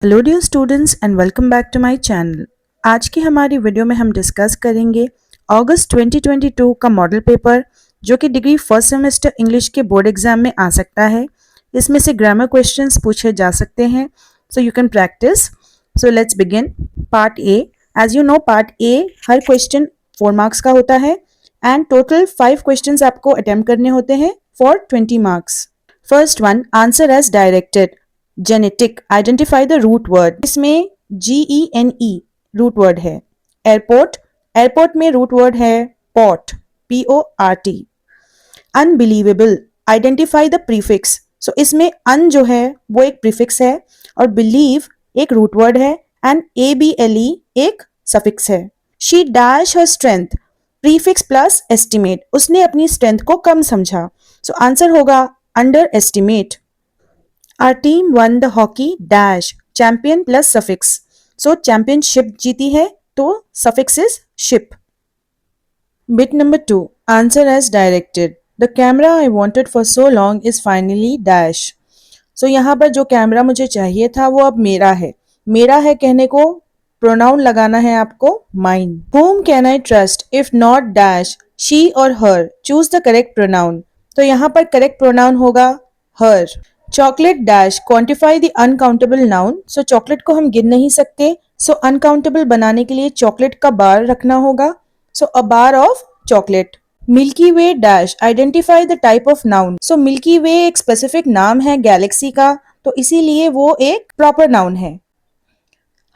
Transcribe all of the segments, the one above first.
Hello dear students and welcome back to my channel. आज की हमारी वीडियो में हम डिस्कस करेंगे अगस्त 2022 का मॉडल पेपर जो कि डिग्री फर्स्ट सेमेस्टर इंग्लिश के बोर्ड एग्जाम में आ सकता है। इसमें से ग्रामर क्वेश्चंस पूछे जा सकते हैं, so you can practice. So let's begin. Part A. As you know, part A her question 4 marks का होता है एंड टोटल 5 क्वेश्चंस आपको अटेम्प्ट करने होते हैं for 20 marks. First one, answer as directed. Genetic, identify the root word. इसमें GENE root word है। Airport, airport में रूट वर्ड है pot, PORT। Unbelievable, identify the prefix. सो इसमें अन जो है वो एक प्रीफिक्स है और बिलीव एक रूट वर्ड है एंड ABLE एक सफिक्स है। She dash her strength, prefix plus estimate, उसने अपनी स्ट्रेंथ को कम समझा। सो आंसर होगा under estimate. Our team won the hockey dash, champion plus suffix. So championship जीती है तो suffix is ship. Bit number 2, answer as directed. The camera I wanted for so long is finally dash. So यहाँ पर जो camera मुझे चाहिए था वो अब मेरा है। मेरा है कहने को प्रोनाउन लगाना है आपको mine. Whom can I trust if not dash, she or her? Choose the correct pronoun. तो यहाँ पर करेक्ट प्रोनाउन होगा her. Chocolate dash, quantify the uncountable noun. So chocolate को हम गिन नहीं सकते, सो अनकाउंटेबल बनाने के लिए चॉकलेट का बार रखना होगा। So a bar of chocolate. Milky Way dash, identify the type of noun. So Milky Way एक स्पेसिफिक नाम है गैलेक्सी का, तो इसीलिए वो एक प्रॉपर नाउन है।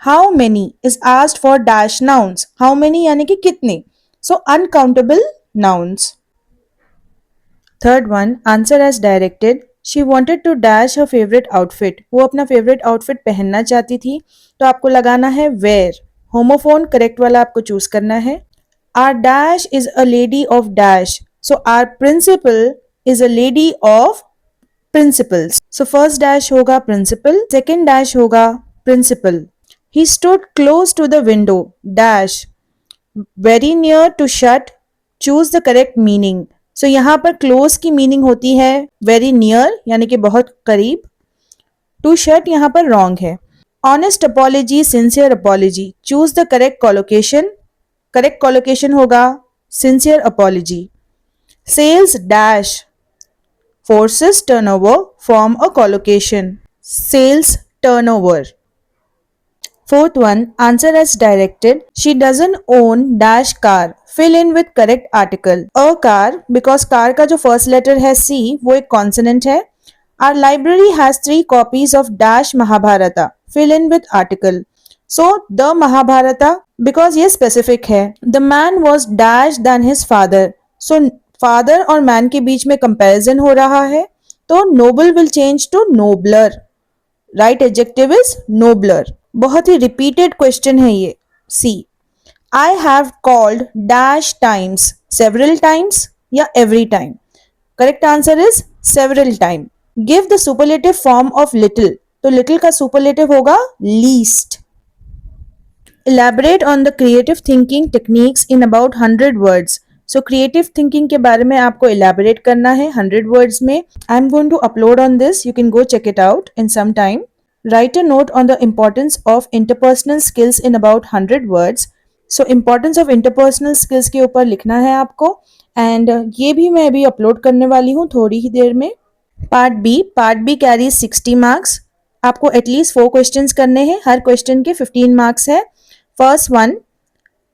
How many is asked for dash nouns. How many यानी कि कितने, so uncountable nouns. Third one, answer as directed. She wanted to dash her favourite outfit. वो अपना फेवरेट आउटफिट पहनना चाहती थी, तो आपको लगाना है वेयर। होमोफोन करेक्ट वाला आपको चूज करना है। Our dash is a lady of dash. So our principal is a lady of principles. So first dash होगा प्रिंसिपल, सेकेंड डैश होगा principal. He stood close to the window dash, very near to shut. Choose the correct meaning. So यहाँ पर close की meaning होती है very near यानी कि बहुत करीब। टू शट यहाँ पर रॉन्ग है। Honest apology, sincere apology. Choose the correct collocation. Correct collocation होगा sincere apology. Sales dash, forces turnover form a collocation, sales turnover. Fourth one, answer as directed. She doesn't own dash car. Fill in with correct article. A car, because car का जो first letter है C वो एक consonant है। Our library has 3 copies of dash Mahabharata. Fill in with article. So the Mahabharata, because ये specific है। The man was dash than his father. So father और man के बीच में comparison हो रहा है, तो noble will change to nobler. Right adjective is nobler. बहुत ही रिपीटेड क्वेश्चन है ये। See, I have called dash times, several times या every time. Correct answer is several time. Give the superlative form of little. तो little का superlative होगा least. Elaborate on the creative thinking techniques in about 100 words. So creative thinking के बारे में आपको elaborate करना है 100 words में। I'm going to upload on this. You can go check it out in some time. Write a note on the importance of interpersonal skills in about 100 words. So importance of interpersonal skills के ऊपर लिखना है आपको and ये भी मैं अभी upload करने वाली हूँ थोड़ी ही देर में। Part B carries 60 marks. आपको at least 4 questions करने हैं, हर question के 15 marks है। First one,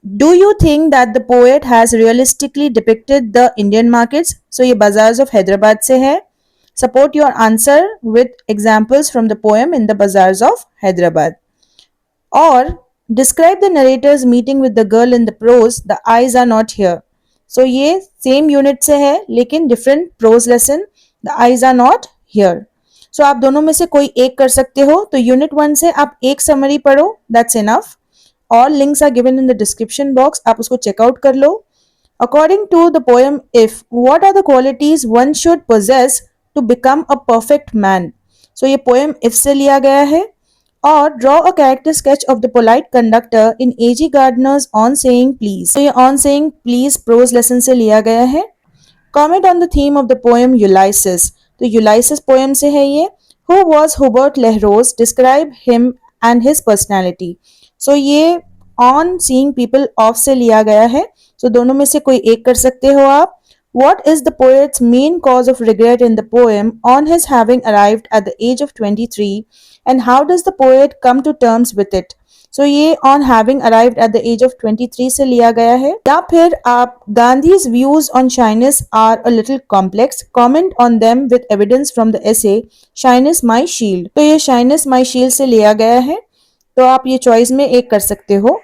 do you think that the poet has realistically depicted the Indian markets? So ये bazaars of Hyderabad से है। Support your answer with examples from the poem in the bazaars of Hyderabad. Or describe the narrator's meeting with the girl in the prose, the eyes are not here. So ये same unit से है लेकिन different prose lesson, the eyes are not here. So आप दोनों में से कोई एक कर सकते हो, तो unit 1 से आप एक summary पढ़ो, that's enough. All links are given in the description box. आप उसको चेकआउट कर लो। According to the poem If, what are the qualities one should possess to become a perfect man? So ये poem If से लिया गया है। और draw a character sketch of the polite conductor in A.G. Gardner's On Saying Please. तो ये On Saying Please prose lesson से लिया गया है। Comment on the theme of the poem Ulysses. तो Ulysses poem से है ये। Who was Hubert Lehrouz? Describe him and his personality. So ये ऑन सीइंग पीपल ऑफ से लिया गया है। सो दोनों में से कोई एक कर सकते हो आप। What is the poet's main cause of regret in the poem on his having arrived at the age of 23, and how does the poet come to terms with it? So ये on having arrived at the age of 23 से लिया गया है। या फिर आप Gandhi's views on shyness are a little complex. Comment on them with evidence from the essay Shyness My Shield. तो ये Shyness My Shield से लिया गया है, तो आप ये चॉइस में एक कर सकते हो।